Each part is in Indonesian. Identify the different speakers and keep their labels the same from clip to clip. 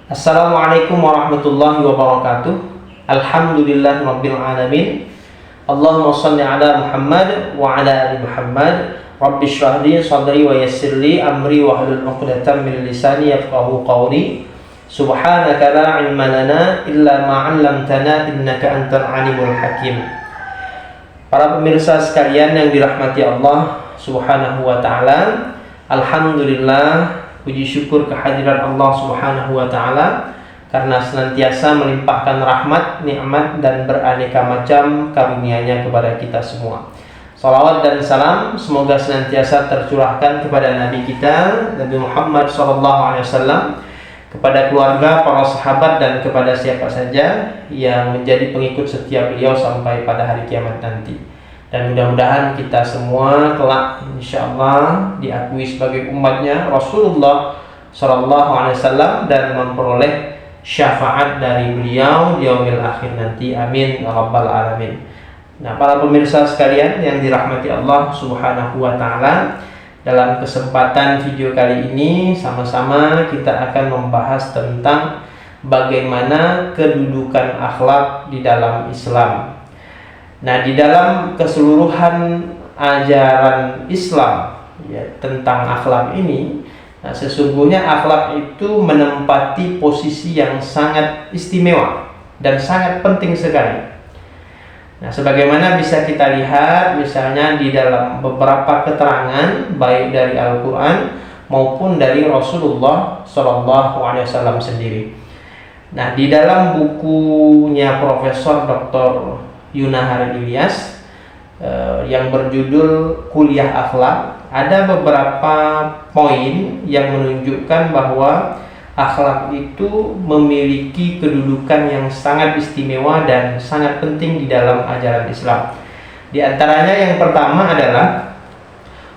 Speaker 1: Assalamualaikum warahmatullahi wabarakatuh. Alhamdulillahirabbil alamin. Allahumma shalli ala Muhammad wa ala ali Muhammad. Rabbi shrah li sadri wa yassir li amri wa hlul 'uqdatam min lisani yafqahu qawli. Subhanaka la ilma lana illa ma 'allamtana innaka antal alimul hakim. Para pemirsa sekalian yang dirahmati Allah Subhanahu wa taala, alhamdulillah, puji syukur kehadiran Allah Subhanahu wa taala karena senantiasa melimpahkan rahmat, nikmat dan beraneka macam karunia-Nya kepada kita semua. Salawat dan salam semoga senantiasa tercurahkan kepada Nabi kita Nabi Muhammad SAW, kepada keluarga, para sahabat dan kepada siapa saja yang menjadi pengikut setia beliau sampai pada hari kiamat nanti. Dan mudah-mudahan kita semua kelak insyaallah diakui sebagai umatnya Rasulullah SAW dan memperoleh syafaat dari beliau di yaumil akhir nanti. Amin ya rabbal alamin. Nah, para pemirsa sekalian yang dirahmati Allah Subhanahu wa taala, dalam kesempatan video kali ini sama-sama kita akan membahas tentang bagaimana kedudukan akhlak di dalam Islam. Nah, di dalam keseluruhan ajaran Islam ya, tentang akhlak ini, nah, sesungguhnya akhlak itu menempati posisi yang sangat istimewa dan sangat penting sekali. Nah, sebagaimana bisa kita lihat misalnya di dalam beberapa keterangan baik dari Al-Quran maupun dari Rasulullah SAW sendiri. Nah, di dalam bukunya Profesor Dr. Yunahar Ilyas yang berjudul Kuliah Akhlak, ada beberapa poin yang menunjukkan bahwa akhlak itu memiliki kedudukan yang sangat istimewa dan sangat penting di dalam ajaran Islam. Di antaranya yang pertama adalah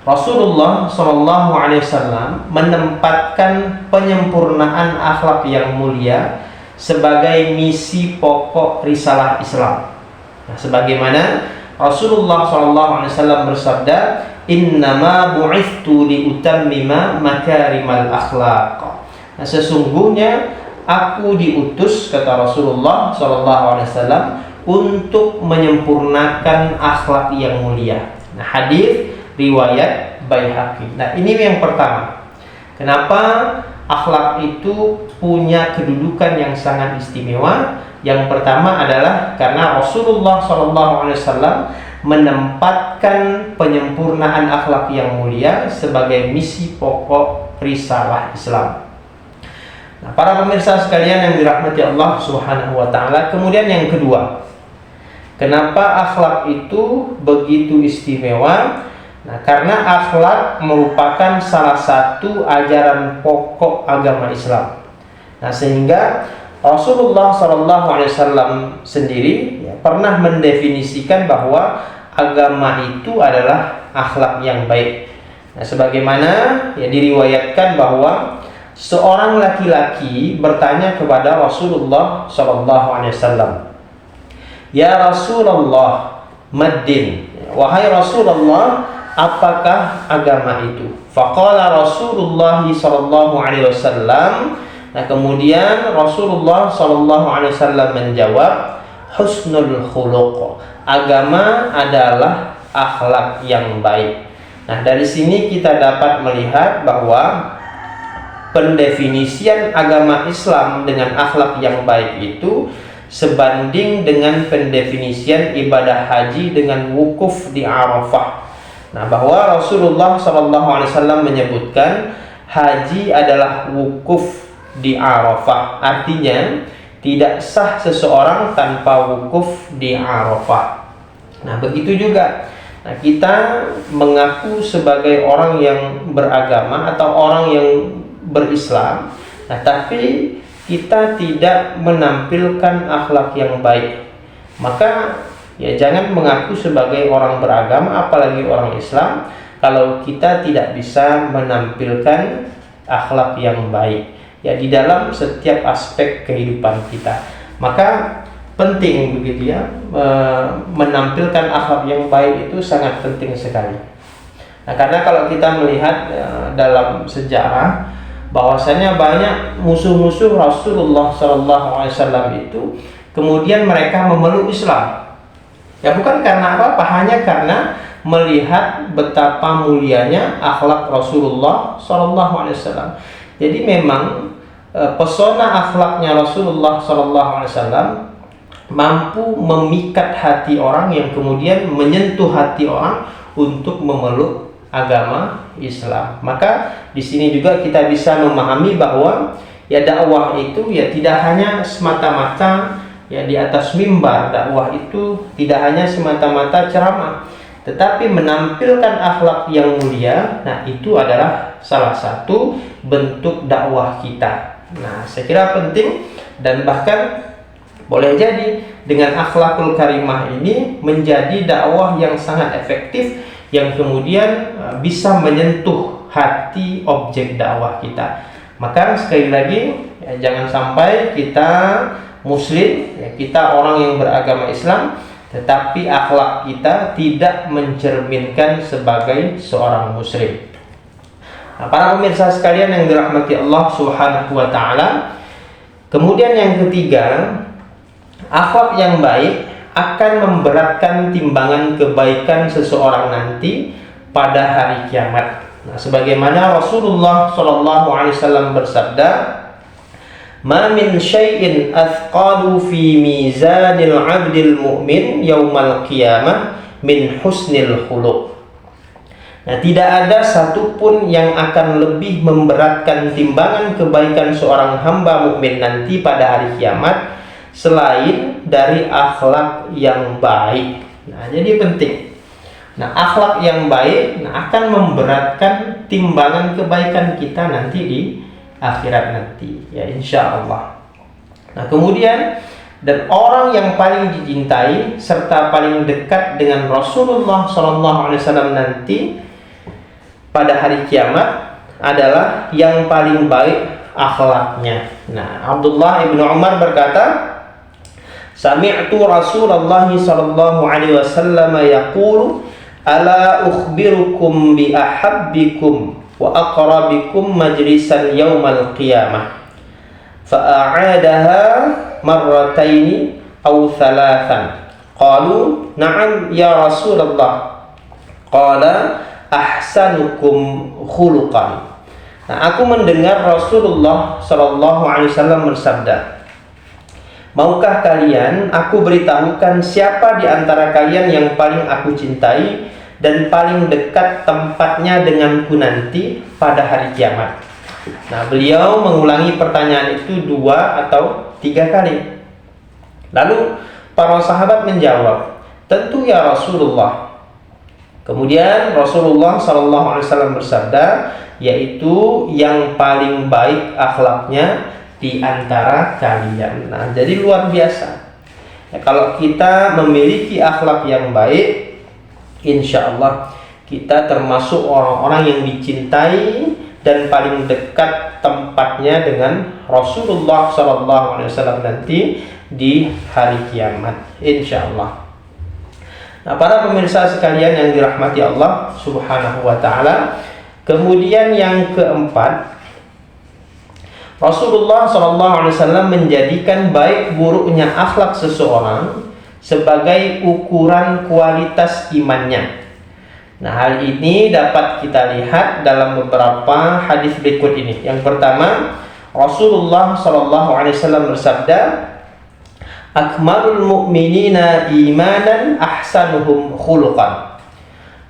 Speaker 1: Rasulullah SAW menempatkan penyempurnaan akhlak yang mulia sebagai misi pokok risalah Islam. Nah, sebagaimana Rasulullah SAW bersabda, "Innama bu'ithtu liutammima makarimal akhlaq." Nah, sesungguhnya aku diutus, kata Rasulullah SAW, untuk menyempurnakan akhlak yang mulia. Nah, hadis riwayat Baihaqi. Nah, ini yang pertama. Kenapa akhlak itu punya kedudukan yang sangat istimewa? Yang pertama adalah karena Rasulullah SAW menempatkan penyempurnaan akhlak yang mulia sebagai misi pokok risalah Islam. Nah, para pemirsa sekalian yang dirahmati Allah Subhanahu wa taala, kemudian yang kedua, kenapa akhlak itu begitu istimewa? Nah, karena akhlak merupakan salah satu ajaran pokok agama Islam. Nah, sehingga Rasulullah SAW sendiri ya, pernah mendefinisikan bahwa agama itu adalah akhlak yang baik. Nah, sebagaimana ya diriwayatkan bahwa seorang laki-laki bertanya kepada Rasulullah SAW, "Ya Rasulullah, maddin?" Wahai Rasulullah, apakah agama itu? Faqala Rasulullah SAW. Nah, kemudian Rasulullah SAW menjawab, husnul khuluq. Agama adalah akhlak yang baik. Nah, dari sini kita dapat melihat bahwa pendefinisian agama Islam dengan akhlak yang baik itu sebanding dengan pendefinisian ibadah haji dengan wukuf di Arafah. Nah, bahwa Rasulullah SAW menyebutkan haji adalah wukuf di Arafah, artinya tidak sah seseorang tanpa wukuf di Arafah. Nah, begitu juga kita mengaku sebagai orang yang beragama atau orang yang berislam, nah, tapi kita tidak menampilkan akhlak yang baik, maka ya jangan mengaku sebagai orang beragama apalagi orang Islam kalau kita tidak bisa menampilkan akhlak yang baik ya di dalam setiap aspek kehidupan kita. Maka penting begitu ya, menampilkan akhlak yang baik itu sangat penting sekali. Nah, karena kalau kita melihat dalam sejarah bahwasanya banyak musuh-musuh Rasulullah SAW itu kemudian mereka memeluk Islam. Ya bukan karena apa-apa, hanya karena melihat betapa mulianya akhlak Rasulullah SAW. Jadi memang pesona akhlaknya Rasulullah SAW mampu memikat hati orang yang kemudian menyentuh hati orang untuk memeluk agama Islam. Maka di sini juga kita bisa memahami bahwa ya dakwah itu ya tidak hanya semata-mata ya di atas mimbar. Dakwah itu tidak hanya semata-mata ceramah, tetapi menampilkan akhlak yang mulia. Nah, itu adalah salah satu bentuk dakwah kita. Nah, saya kira penting, dan bahkan boleh jadi dengan akhlakul karimah ini menjadi dakwah yang sangat efektif, yang kemudian bisa menyentuh hati objek dakwah kita. Maka sekali lagi ya, jangan sampai kita muslim, ya, kita orang yang beragama Islam, tetapi akhlak kita tidak mencerminkan sebagai seorang muslim. Nah, para pemirsa sekalian yang dirahmati Allah Subhanahu wa taala, kemudian yang ketiga, akhlak yang baik akan memberatkan timbangan kebaikan seseorang nanti pada hari kiamat. Nah, sebagaimana Rasulullah SAW bersabda, "Ma min syai'in athqalu fi mizanil 'abdil mu'min yaumal qiyamah min husnil khuluq." Nah, tidak ada satupun yang akan lebih memberatkan timbangan kebaikan seorang hamba mukmin nanti pada hari kiamat selain dari akhlak yang baik. Nah, jadi penting. Nah, akhlak yang baik akan memberatkan timbangan kebaikan kita nanti di akhirat nanti, ya insya Allah. Nah, kemudian dan orang yang paling dicintai serta paling dekat dengan Rasulullah SAW nanti pada hari kiamat adalah yang paling baik akhlaknya. Nah, Abdullah ibnu Umar berkata, "Sami'tu Rasulullah sallallahu alaihi wasallam yaqulu, ala ukhbirukum bi ahabbikum wa aqrabikum majlisan yaumal qiyamah." Fa'adaha marrataini aw thalathan. Qalu, "Na'am ya Rasulullah." Qala, "Ahsanukum khuluqan." Nah, aku mendengar Rasulullah sallallahu alaihi wasallam bersabda, "Maukah kalian aku beritahukan siapa di antara kalian yang paling aku cintai dan paling dekat tempatnya denganku nanti pada hari kiamat?" Nah, beliau mengulangi pertanyaan itu 2 atau 3 kali. Lalu para sahabat menjawab, "Tentu ya Rasulullah." Kemudian Rasulullah SAW bersabda, yaitu yang paling baik akhlaknya di antara kalian. Nah, jadi luar biasa. Ya, kalau kita memiliki akhlak yang baik, insya Allah kita termasuk orang-orang yang dicintai dan paling dekat tempatnya dengan Rasulullah SAW nanti di hari kiamat, insya Allah. Nah, para pemirsa sekalian yang dirahmati Allah Subhanahu wa taala, kemudian yang keempat, Rasulullah SAW menjadikan baik buruknya akhlak seseorang sebagai ukuran kualitas imannya. Nah, hal ini dapat kita lihat dalam beberapa hadis berikut ini. Yang pertama, Rasulullah SAW bersabda, "Akmalul mu'minina imanan ahsanuhum khuluqan."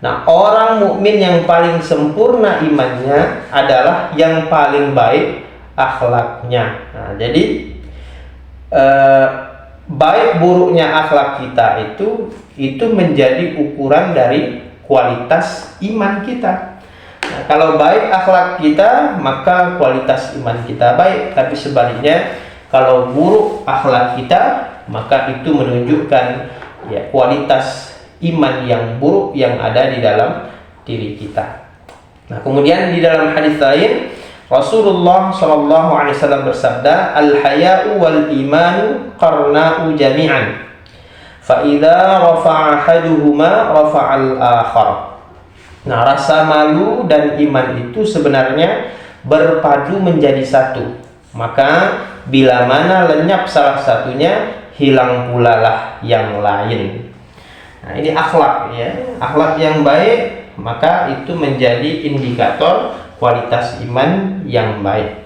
Speaker 1: Nah, orang mukmin yang paling sempurna imannya adalah yang paling baik akhlaknya. Nah, jadi baik buruknya akhlak kita itu menjadi ukuran dari kualitas iman kita. Nah, kalau baik akhlak kita, maka kualitas iman kita baik. Tapi sebaliknya, kalau buruk akhlak kita, maka itu menunjukkan ya kualitas iman yang buruk yang ada di dalam diri kita. Nah, kemudian di dalam hadis lain Rasulullah SAW bersabda, "Al-haya'u wal imanu qarna'u jami'an. Fa idza rafa'a ahaduhuma rafa'al akhar." Nah, rasa malu dan iman itu sebenarnya berpadu menjadi satu. Maka bila mana lenyap salah satunya, hilang pula lah yang lain. Nah, ini akhlak ya. Akhlak yang baik, maka itu menjadi indikator kualitas iman yang baik.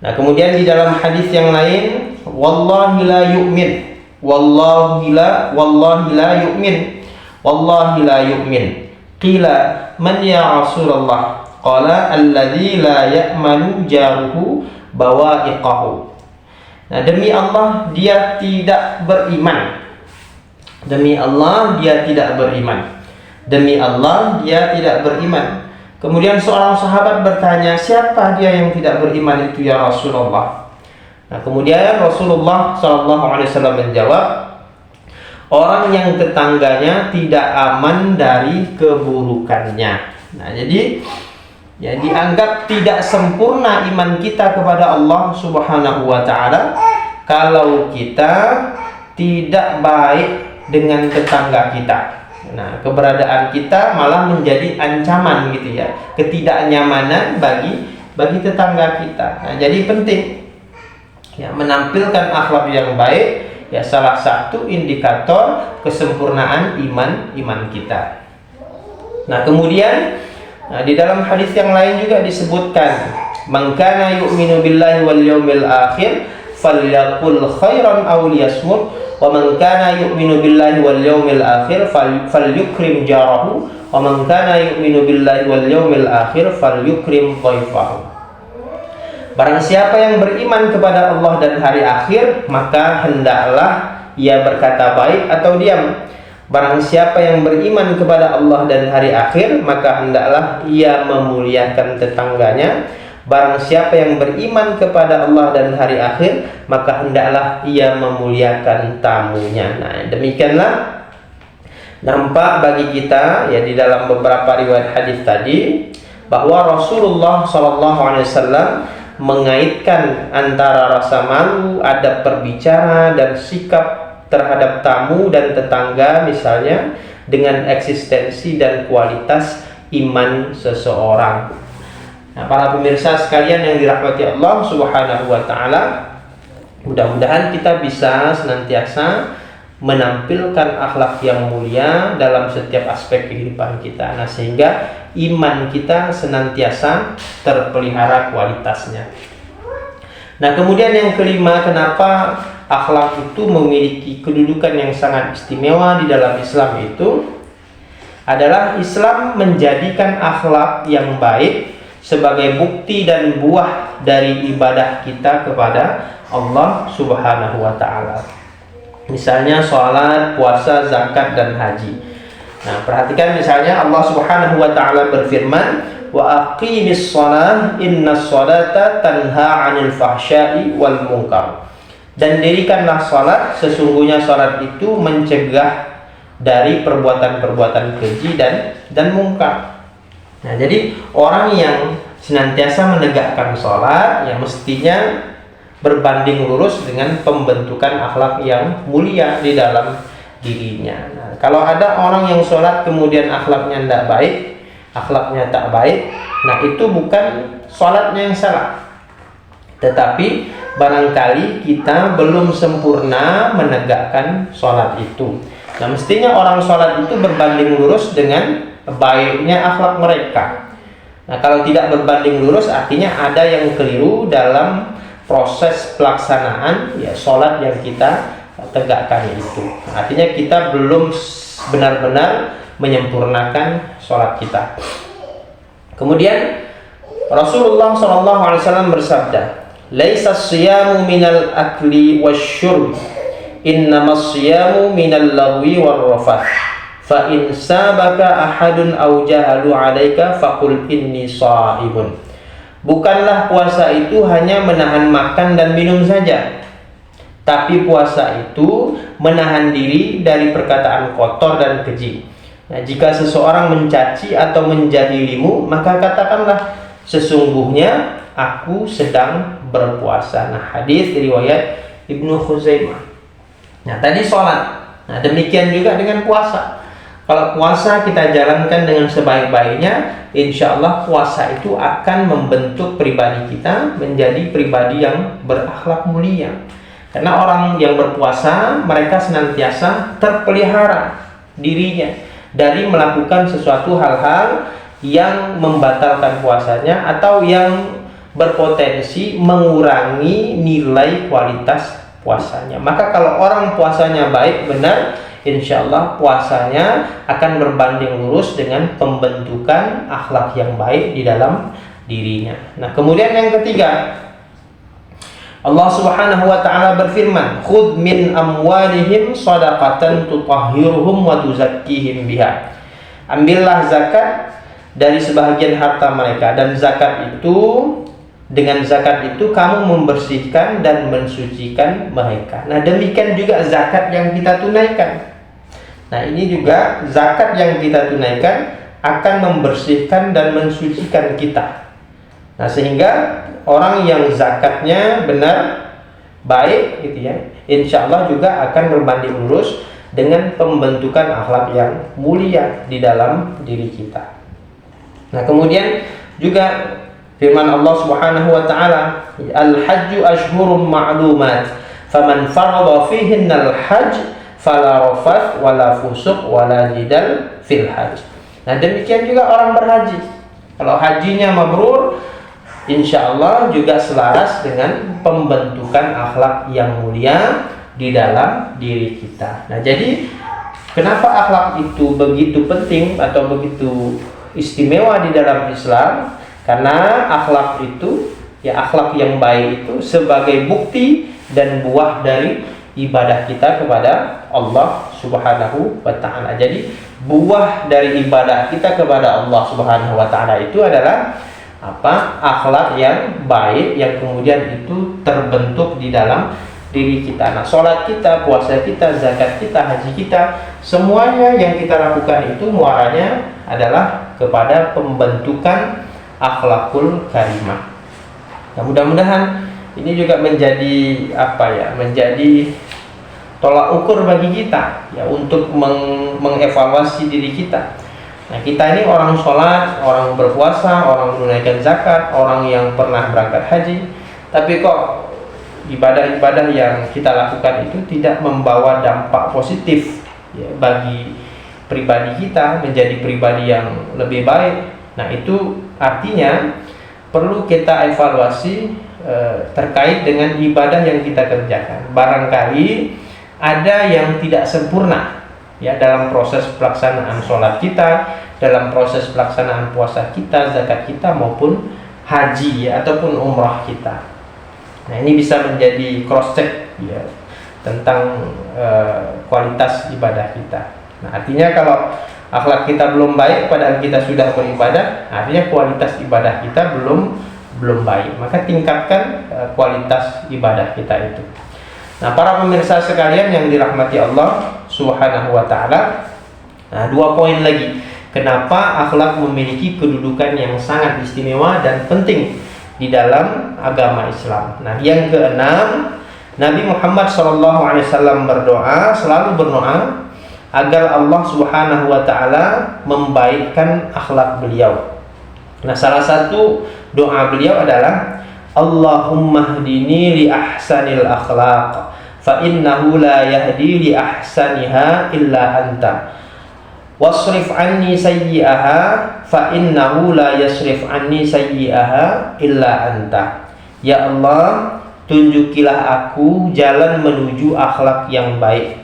Speaker 1: Nah, kemudian di dalam hadis yang lain, wallahi la yu'min. Wallahi la yu'min. Wallahi la yu'min. Qila man ya Rasulullah? Qala alladzi la ya'manu jaruhu bawa'iqahu. Nah, demi Allah dia tidak beriman. Demi Allah dia tidak beriman. Demi Allah dia tidak beriman. Kemudian seorang sahabat bertanya, siapa dia yang tidak beriman itu ya Rasulullah? Nah, kemudian Rasulullah SAW menjawab, orang yang tetangganya tidak aman dari keburukannya. Nah, jadi ya dianggap tidak sempurna iman kita kepada Allah Subhanahu wa taala kalau kita tidak baik dengan tetangga kita. Nah, keberadaan kita malah menjadi ancaman gitu ya, ketidaknyamanan bagi tetangga kita. Nah, jadi penting ya menampilkan akhlak yang baik ya, salah satu indikator kesempurnaan iman kita. Nah, kemudian di dalam hadis yang lain juga disebutkan, man kana yu'minu billahi wal yawmil akhir falyaqul khairan aw liyasmut, wa man kana yu'minu billahi wal yawmil akhir falyukrim jarahu, wa man kana yu'minu billahi wal yawmil akhir falyukrim dhaifahu. Barang siapa yang beriman kepada Allah dan hari akhir, maka hendaklah ia berkata baik atau diam. Barang siapa yang beriman kepada Allah dan hari akhir, maka hendaklah ia memuliakan tetangganya. Barang siapa yang beriman kepada Allah dan hari akhir, maka hendaklah ia memuliakan tamunya. Nah, demikianlah nampak bagi kita ya di dalam beberapa riwayat hadis tadi bahwa Rasulullah SAW mengaitkan antara rasa malu, adab berbicara dan sikap terhadap tamu dan tetangga misalnya dengan eksistensi dan kualitas iman seseorang. Nah, para pemirsa sekalian yang dirahmati Allah Subhanahu wa taala, mudah-mudahan kita bisa senantiasa menampilkan akhlak yang mulia dalam setiap aspek kehidupan kita. Nah, sehingga iman kita senantiasa terpelihara kualitasnya. Nah, kemudian yang kelima, kenapa akhlak itu memiliki kedudukan yang sangat istimewa di dalam Islam itu adalah Islam menjadikan akhlak yang baik sebagai bukti dan buah dari ibadah kita kepada Allah Subhanahu wa taala. Misalnya salat, puasa, zakat dan haji. Nah, perhatikan misalnya Allah Subhanahu wa taala berfirman, wa aqimis shalah innas sholata tanha 'anil fahsya'i wal munkar. Dan dirikanlah salat, sesungguhnya salat itu mencegah dari perbuatan-perbuatan keji dan mungkar. Nah, jadi orang yang senantiasa menegakkan salat ya mestinya berbanding lurus dengan pembentukan akhlak yang mulia di dalam dirinya. Nah, kalau ada orang yang salat kemudian akhlaknya tidak baik, akhlaknya tak baik, nah itu bukan salatnya yang salah, tetapi barangkali kita belum sempurna menegakkan salat itu. Nah, mestinya orang salat itu berbanding lurus dengan baiknya akhlak mereka. Nah, kalau tidak berbanding lurus artinya ada yang keliru dalam proses pelaksanaan ya salat yang kita tegakkan itu. Artinya kita belum benar-benar menyempurnakan salat kita. Kemudian Rasulullah SAW bersabda, "Laisa as-siyamu minal akli wasyurb, innamas siyamu minal lagwi warrafath. Fa in sabaka ahadun aw jahalu 'alaika faqul inni sha'imun." Bukanlah puasa itu hanya menahan makan dan minum saja, tapi puasa itu menahan diri dari perkataan kotor dan keji. Nah, jika seseorang mencaci atau menjahilimu, maka katakanlah, sesungguhnya aku sedang berpuasa. Nah, hadis riwayat Ibnu Khuzaimah. Nah, tadi sholat. Nah, demikian juga dengan puasa. Kalau puasa kita jalankan dengan sebaik-baiknya, insya Allah puasa itu akan membentuk pribadi kita menjadi pribadi yang berakhlak mulia. Karena orang yang berpuasa, mereka senantiasa terpelihara dirinya dari melakukan sesuatu hal-hal yang membatalkan puasanya atau yang berpotensi mengurangi nilai kualitas puasanya. Maka kalau orang puasanya baik, benar, insya Allah puasanya akan berbanding lurus dengan pembentukan akhlak yang baik di dalam dirinya. Nah, kemudian yang ketiga, Allah Subhanahu wa taala berfirman, "Khudh min amwalihim shadaqatan tutahhiruhum wa tuzakkihim biha." Ambillah zakat dari sebahagian harta mereka, dan zakat itu, dengan zakat itu kamu membersihkan dan mensucikan mereka. Nah, demikian juga zakat yang kita tunaikan. Nah, ini juga zakat yang kita tunaikan akan membersihkan dan mensucikan kita. Nah, sehingga orang yang zakatnya benar, baik gitu ya, insya Allah juga akan berbanding lurus dengan pembentukan akhlak yang mulia di dalam diri kita. Nah, kemudian juga firman Allah Subhanahu wa taala, "Al-hajju ashhurum ma'lumat, faman farada fihinnal hajj fala rafath wala fusuq wala jidal fil hajj." Nah, demikian juga orang berhaji. Kalau hajinya mabrur, insya Allah juga selaras dengan pembentukan akhlak yang mulia di dalam diri kita. Nah, jadi kenapa akhlak itu begitu penting atau begitu istimewa di dalam Islam? Karena akhlak itu, ya akhlak yang baik itu sebagai bukti dan buah dari ibadah kita kepada Allah Subhanahu wa taala. Jadi buah dari ibadah kita kepada Allah Subhanahu wa taala itu adalah akhlak yang baik yang kemudian itu terbentuk di dalam diri kita. Nah, sholat kita, puasa kita, zakat kita, haji kita, semuanya yang kita lakukan itu muaranya adalah kepada pembentukan akhlakul karimah. Nah, mudah-mudahan ini juga menjadi menjadi tolak ukur bagi kita ya untuk mengevaluasi diri kita. Nah, kita ini orang sholat, orang berpuasa, orang menunaikan zakat, orang yang pernah berangkat haji, tapi kok ibadah-ibadah yang kita lakukan itu tidak membawa dampak positif ya, bagi pribadi kita menjadi pribadi yang lebih baik. Nah, itu artinya perlu kita evaluasi terkait dengan ibadah yang kita kerjakan. Barangkali ada yang tidak sempurna ya dalam proses pelaksanaan sholat kita, dalam proses pelaksanaan puasa kita, zakat kita maupun haji ya, ataupun umrah kita. Nah, ini bisa menjadi cross check ya tentang kualitas ibadah kita. Nah, artinya kalau akhlak kita belum baik padahal kita sudah beribadah, artinya kualitas ibadah kita belum baik. Maka tingkatkan kualitas ibadah kita itu. Nah, para pemirsa sekalian yang dirahmati Allah Subhanahu wa taala, nah, 2 poin lagi. Kenapa akhlak memiliki kedudukan yang sangat istimewa dan penting di dalam agama Islam. Nah, yang keenam, Nabi Muhammad SAW selalu berdoa agar Allah Subhanahu wa taala membaikkan akhlak beliau. Nah, salah satu doa beliau adalah Allahumma hdini li ahsanil akhlaq fa innahu la yahdi li ahsaniha illa anta wasrif anni sayyi'aha fa innahu la yasrif anni sayyi'aha illa anta. Ya Allah, tunjukilah aku jalan menuju akhlak yang baik,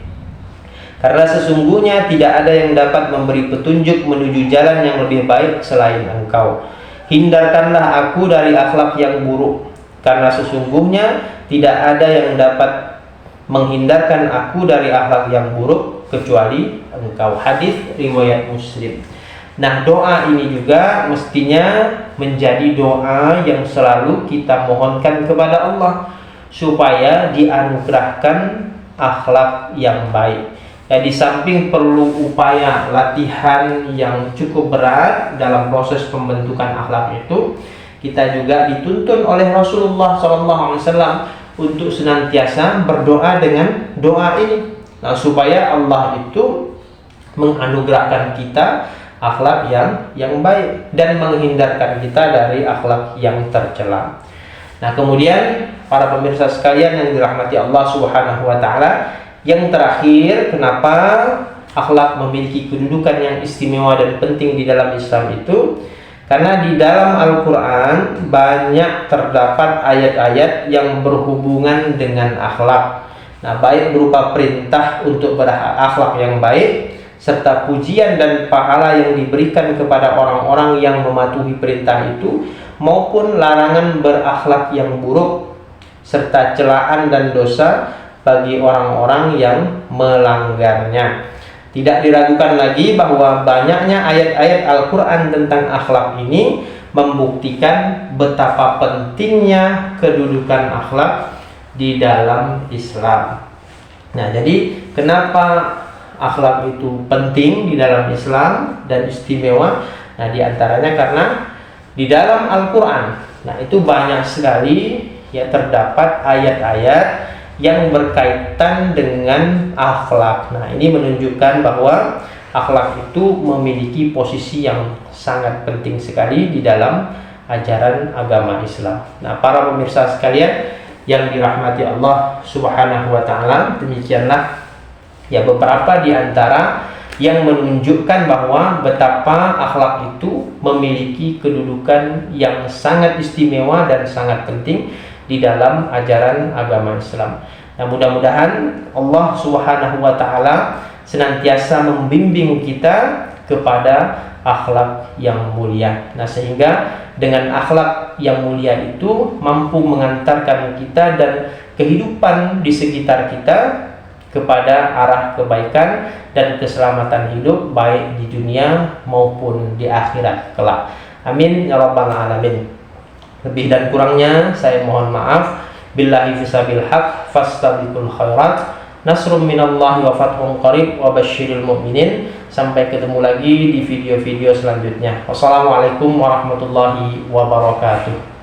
Speaker 1: karena sesungguhnya tidak ada yang dapat memberi petunjuk menuju jalan yang lebih baik selain Engkau. Hindarkanlah aku dari akhlak yang buruk, karena sesungguhnya tidak ada yang dapat menghindarkan aku dari akhlak yang buruk kecuali Engkau. Hadis riwayat Muslim. Nah, doa ini juga mestinya menjadi doa yang selalu kita mohonkan kepada Allah supaya dianugerahkan akhlak yang baik. Ya, di samping perlu upaya latihan yang cukup berat dalam proses pembentukan akhlak itu, kita juga dituntun oleh Rasulullah SAW untuk senantiasa berdoa dengan doa ini. Nah, supaya Allah itu menganugerahkan kita akhlak yang baik dan menghindarkan kita dari akhlak yang tercela. Nah, kemudian para pemirsa sekalian yang dirahmati Allah Subhanahu wa taala, yang terakhir, kenapa akhlak memiliki kedudukan yang istimewa dan penting di dalam Islam itu? Karena di dalam Al-Qur'an banyak terdapat ayat-ayat yang berhubungan dengan akhlak. Nah, baik berupa perintah untuk berakhlak yang baik, serta pujian dan pahala yang diberikan kepada orang-orang yang mematuhi perintah itu, maupun larangan berakhlak yang buruk, serta celaan dan dosa bagi orang-orang yang melanggarnya. Tidak diragukan lagi bahwa banyaknya ayat-ayat Al-Quran tentang akhlak ini membuktikan betapa pentingnya kedudukan akhlak di dalam Islam. Nah, jadi kenapa akhlak itu penting di dalam Islam dan istimewa? Nah, diantaranya karena di dalam Al-Quran, nah itu banyak sekali ya terdapat ayat-ayat yang berkaitan dengan akhlak. Nah, ini menunjukkan bahwa akhlak itu memiliki posisi yang sangat penting sekali di dalam ajaran agama Islam. Nah, para pemirsa sekalian yang dirahmati Allah Subhanahu wa taala, demikianlah ya beberapa di antara yang menunjukkan bahwa betapa akhlak itu memiliki kedudukan yang sangat istimewa dan sangat penting di dalam ajaran agama Islam. Nah, mudah-mudahan Allah Subhanahu wa taala senantiasa membimbing kita kepada akhlak yang mulia. Nah, sehingga dengan akhlak yang mulia itu mampu mengantarkan kita dan kehidupan di sekitar kita kepada arah kebaikan dan keselamatan hidup, baik di dunia maupun di akhirat kelak. Amin ya rabbal alamin. Lebih dan kurangnya saya mohon maaf. Billahi fisabil haq fastabiqul khairat. Nasrum minallahi wa fathun qarib wa basyiril mu'minin. Sampai ketemu lagi di video-video selanjutnya. Wassalamualaikum warahmatullahi wabarakatuh.